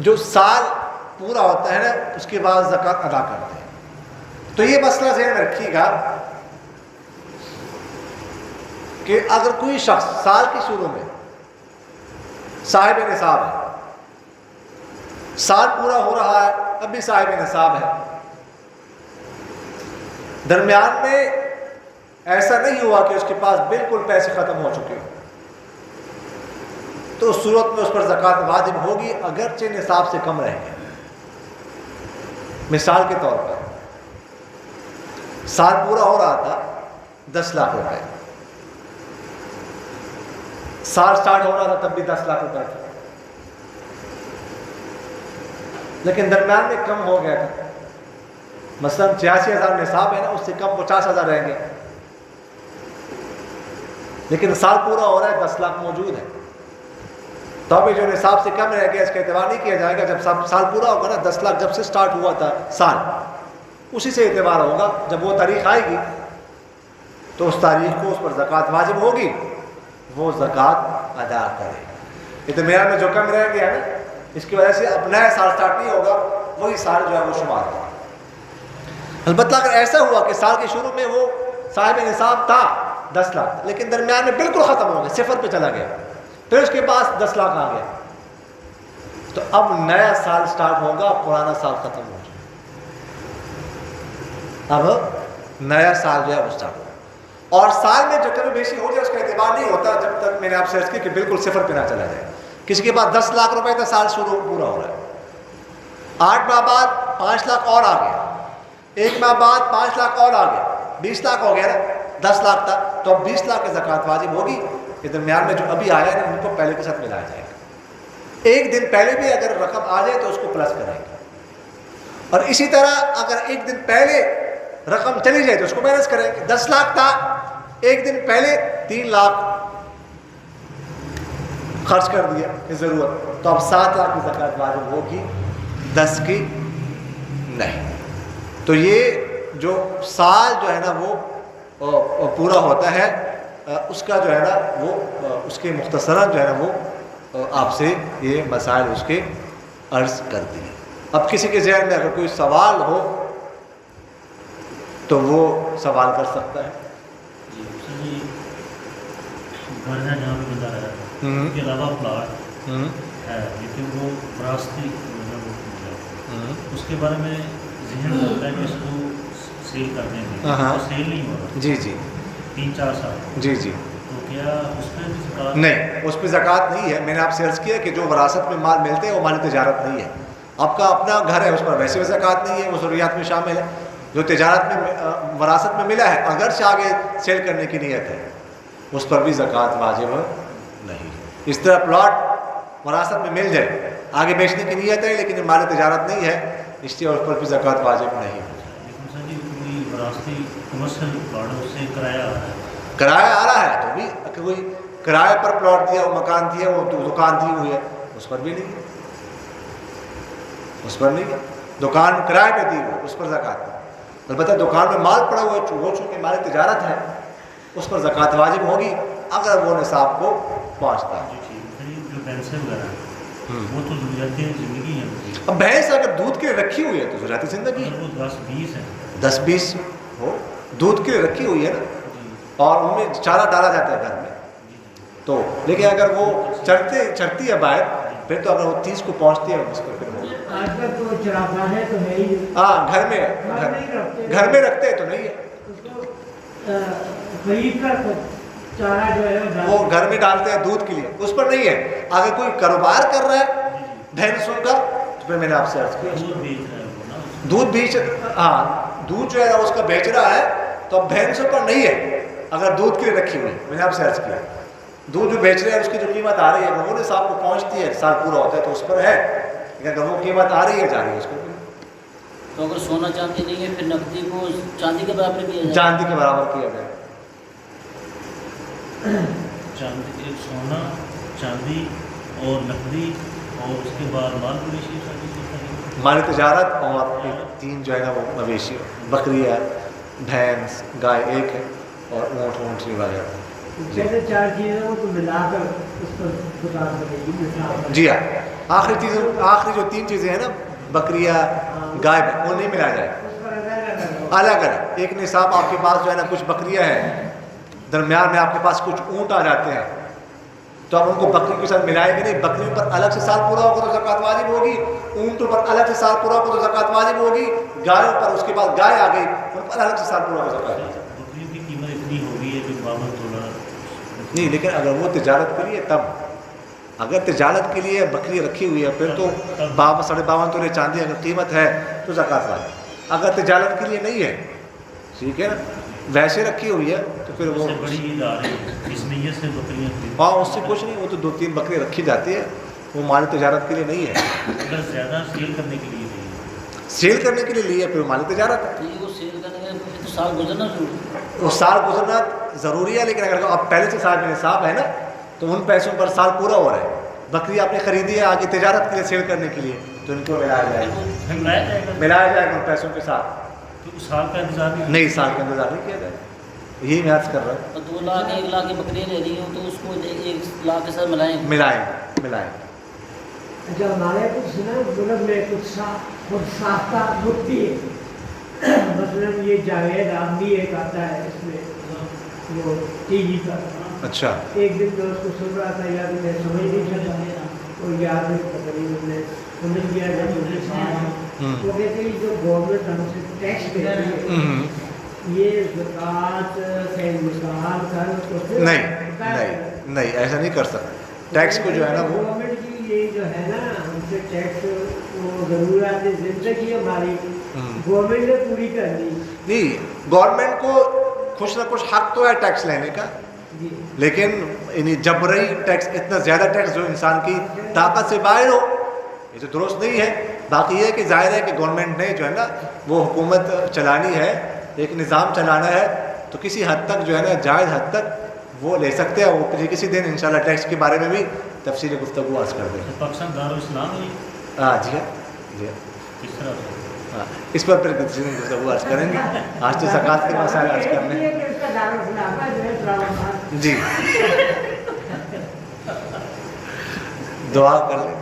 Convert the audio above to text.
جو سال پورا ہوتا ہے نا اس کے بعد زکوٰۃ ادا کرتے ہیں. تو یہ مسئلہ ذہن میں رکھیے گا کہ اگر کوئی شخص سال کے شروع میں صاحب نصاب ہے، سال پورا ہو رہا ہے اب بھی صاحب نصاب ہے، درمیان میں ایسا نہیں ہوا کہ اس کے پاس بالکل پیسے ختم ہو چکے ہوں، تو اس صورت میں اس پر زکوٰۃ واجب ہوگی اگرچہ نصاب سے کم رہ گئے. مثال کے طور پر سال پورا ہو رہا تھا 10 لاکھ روپے، سال سٹارٹ ہو رہا تھا تب بھی 10 لاکھ روپے تھا، لیکن درمیان میں کم ہو گیا تھا، مثلا 86,000 نصاب ہے نا، اس سے کم 50,000 رہیں گے، لیکن سال پورا ہو رہا ہے 10 لاکھ موجود ہے، تو ابھی جو نصاب سے کم رہ گیا اس کا اعتبار نہیں کیا جائے گا. جب سال پورا ہوگا نا 10 لاکھ جب سے سٹارٹ ہوا تھا سال، اسی سے اعتبار ہوگا. جب وہ تاریخ آئے گی تو اس تاریخ کو اس پر زکوٰۃ واجب ہوگی، وہ زکوٰۃ ادا کرے. یہ تو میرا میں جو کم رہ گیا نا اس کی وجہ سے اب نیا سال سٹارٹ نہیں ہوگا، وہی سال جو ہے وہ شمار ہوگا. البتہ اگر ایسا ہوا کہ سال کے شروع میں وہ صاحب نصاب تھا 10 لاکھ لیکن درمیان میں بالکل ختم ہو گیا، صفر پہ چلا گیا، پھر اس کے پاس 10 لاکھ آ گیا، تو اب نیا سال سٹارٹ ہوگا، پرانا سال ختم ہو جائے. اب نیا سال جو ہے وہ سٹارٹ ہوگا. اور سال میں جو کمی بیشی ہو جائے اس کا اعتبار نہیں ہوتا جب تک میں نے آپ سے عرض کی کہ بالکل صفر پہ نہ چلا جائے. کسی کے پاس 10 لاکھ روپے کا سال شروع پورا ہو رہا ہے، 8 ماہ بعد 5 لاکھ اور آ گیا، 1 ماہ بعد 5 لاکھ اور آ گیا، 20 لاکھ ہو گیا نا، 10 لاکھ تھا تو اب 20 لاکھ کی زکوٰۃ واجب ہوگی. یہ درمیان میں جو ابھی آیا ہے ان کو پہلے کے ساتھ ملایا جائے گا. ایک دن پہلے بھی اگر رقم آ جائے تو اس کو پلس کریں گے، اور اسی طرح اگر ایک دن پہلے رقم چلی جائے تو اس کو مائنس کریں گے. 10 لاکھ تھا، ایک دن پہلے 3 لاکھ خرچ کر دیا کی ضرورت، تو اب 7 لاکھ کی زکوٰۃ واجب ہوگی، 10 کی نہیں. تو یہ جو سال جو ہے نا وہ پورا ہوتا ہے اس کا جو ہے نا وہ اس کے مختصراً جو ہے نا وہ آپ سے یہ مسائل اس کے عرض کر دیے. اب کسی کے ذہن میں اگر کوئی سوال ہو تو وہ سوال کر سکتا ہے. گھر ہے جہاں پہ بندہ رہتا ہے اس کے علاوہ پلاٹ ہے لیکن وہ وراثتی اس کے بارے میں ذہن ہوتا ہے کہ اس کو سیل کر دیں گے، سیل نہیں ہو رہا. جی جی 3-4 سال. جی جی تو کیا اس پہ بھی زکوٰۃ؟ نہیں، اس پہ زکوٰۃ نہیں ہے. میں نے آپ سے عرض کیا کہ جو وراثت میں مال ملتے ہیں وہ مال تجارت نہیں ہے. آپ کا اپنا گھر ہے اس پر ویسے بھی زکوٰۃ نہیں ہے، وہ ضروریات میں شامل ہے. جو تجارت میں وراثت میں ملا ہے اگرچہ آگے سیل کرنے کی نیت ہے اس پر بھی زکوٰۃ واجب نہیں. اس طرح پلاٹ وراثت میں مل جائے آگے بیچنے کی نیت ہے لیکن مال تجارت نہیں ہے اس لیے اس پر بھی زکوٰۃ واجب نہیں. وراثتی کمرشل پلاٹ اس سے کرایہ آ رہا ہے، کرایہ آ رہا ہے تو بھی کوئی کرایہ پر پلاٹ دیا، وہ مکان دیا، وہ دکان دی ہوئی ہے اس پر بھی نہیں، اس پر نہیں. دکان کرایہ پہ دی ہوئی اس پر زکوٰۃ نہیں. البتہ دکان میں مال پڑا ہوا ہے وہ چونکہ مال تجارت ہے اس پر زکوٰۃ واجب ہوگی اگر وہ نصاب کو پہنچتا ہے. جو بھینسیں وغیرہ وہ تو ضروریاتی زندگی ہے. اب بھینس اگر دودھ کے لیے رکھی ہوئی ہے تو ضروریاتی زندگی ہے. وہ 10-20 ہے، 10-20 ہو دودھ کے لیے رکھی ہوئی ہے نا، اور ان میں چارہ ڈالا جاتا ہے گھر میں تو. لیکن اگر وہ چرتی ہے باہر پھر تو اگر وہ 30 کو پہنچتی ہے اس کو پھر آج کل تو چراگاہ ہے تو ہے ہی. ہاں گھر میں رکھتے تو نہیں ہے، اس کو خرید کر چارہ جو ہے وہ گھر میں ڈالتے ہیں دودھ کے لیے، اس پر نہیں ہے. اگر کوئی کاروبار کر رہا ہے بھینسوں کا تو پھر میں نے آپ سے عرض کیا دودھ بیچ دودھ جو ہے اس کا بیچ رہا ہے تو اب بھینسوں پر نہیں ہے. اگر دودھ کے لیے رکھی ہوئی میں نے آپ سے عرض کیا دودھ جو بیچ رہے ہیں اس کی جو قیمت آ رہی ہے اگر وہ نصاب کو پہنچتی ہے سال پورا ہوتا ہے تو اس پر ہے، لیکن اگر وہ قیمت آ رہی ہے جا رہی ہے اس کو. تو اگر سونا چاندی نہیں ہے پھر نقدی کو چاندی کے برابر کیا جائے، چاندی کے برابر کیا جائے. چاندی، سونا، چاندی اور نقدی اور اس کے بعد مال مویشی، مال تجارت اور 3 جو ہے نا وہ مویشی، بکری ہے، بھینس، گائے ایک ہے اور اونٹ وغیرہ. جیسے 4 چیزیں وہ تو ملا کر اس پر دکان بنے گی. جی ہاں آخری جو 3 چیزیں ہیں نا بکریاں گائے وہ نہیں ملایا جائے الگ الگ. ایک نصاب آپ کے پاس جو ہے نا کچھ بکریاں ہیں, درمیان میں آپ کے پاس کچھ اونٹ آ جاتے ہیں, تو آپ ان کو بکری کے ساتھ ملائیں گے نہیں. بکریوں پر الگ سے سال پورا ہوگا تو زکوٰۃ واجب ہوگی, اونٹوں پر الگ سے سال پورا ہوگا تو زکوٰۃ واجب ہوگی, گایوں پر اس کے بعد گائے آ گئی ان پر الگ سے سال پورا ہوگا زکوٰۃ واجب. بکریوں کی قیمت اتنی ہو گئی ہے کہ 52 تولہ نہیں, لیکن اگر وہ تجارت کے لیے تب, اگر تجارت کے لیے بکری رکھی ہوئی ہے پھر تو 52.5 تولے چاندی اگر قیمت ہے تو زکوٰۃ واجب. اگر تجارت کے لیے نہیں ہے ٹھیک ہے نا, ویسے رکھی ہوئی ہے تو پھر وہ سے بڑی عید آ رہی ہے اس نیت سے بکریاں خرید. ہاں اس سے کچھ نہیں, وہ تو 2-3 بکری رکھی جاتی ہے, وہ مالی تجارت کے لیے نہیں ہے. اگر زیادہ سیل کرنے کے لیے نہیں ہے, سیل کرنے کے لیے لی ہے پھر مالی تجارت ہے. تو یہ وہ سیل کرنے کے لیے تو سال گزرنا ضروری ہے. وہ سال گزرنا ضروری ہے, لیکن اگر آپ پہلے سے صاحب نصاب ہے نا تو ان پیسوں پر سال پورا ہو رہا ہے. بکری آپ نے خریدی ہے آگے تجارت کے لیے سیل کرنے کے لیے تو ان کو ملایا جائے گا, پھر لایا جائے گا ملایا جائے گا ان پیسوں کے ساتھ. تو اس سال کا انتظار نہیں, سال کا انتظار نہیں کیا جائے گا. یہی میں عرض کر رہا ہوں. اور 2 لاکھ 1 لاکھ کی بکریاں لے رہی ہوں تو اس کو 1 لاکھ کے ساتھ ملائیں گے. ملائیں. اچھا ہمارے کچھ نا ملک میں کچھ خود ساختہ مٹی ہے, مثلاً یہ جاوید آمدی ایک آتا ہے اس میں وہ ٹی وی پر. اچھا, ایک دن میں اس کو سن رہا تھا, یا میں سمجھ نہیں سکتا, اور یاد نہیں پتہ نہیں میں نے سمجھ گیا جب مجھے سمجھ. وہ کہتے ہیں جو گورنمنٹ ہم سے ٹیکس دیتی ہے یہ زکوٰۃ سے انحصار کر نہیں ایسا نہیں کر سکتے. ٹیکس کو جو ہے نا وہ گورنمنٹ کی یہ جو ہے نا ہم سے ٹیکس وہ ضروریات زندگی ہماری گورنمنٹ نے پوری کرنی. نہیں, گورنمنٹ کو کچھ نہ کچھ حق تو ہے ٹیکس لینے کا, لیکن یعنی جبری ٹیکس, اتنا زیادہ ٹیکس جو انسان کی طاقت سے باہر ہو, یہ تو درست نہیں ہے. باقی یہ ہے کہ ظاہر ہے کہ گورنمنٹ نے جو ہے نا وہ حکومت چلانی ہے, ایک نظام چلانا ہے, تو کسی حد تک جو ہے نا جائز حد تک وہ لے سکتے ہیں. وہ کسی دن انشاءاللہ ٹیکس کے بارے میں بھی تفصیلی گفتگو عرض کر دیں گے. پاکستان دارالاسلام ہے ہاں جی ہاں جی ہاں, کس طرح سے ہاں اس پر پھر کسی دن گفتگو عرض کریں گے. آج تو زکوٰۃ کے مسائل عرض کرنے ہیں. جی دعا کر لیں.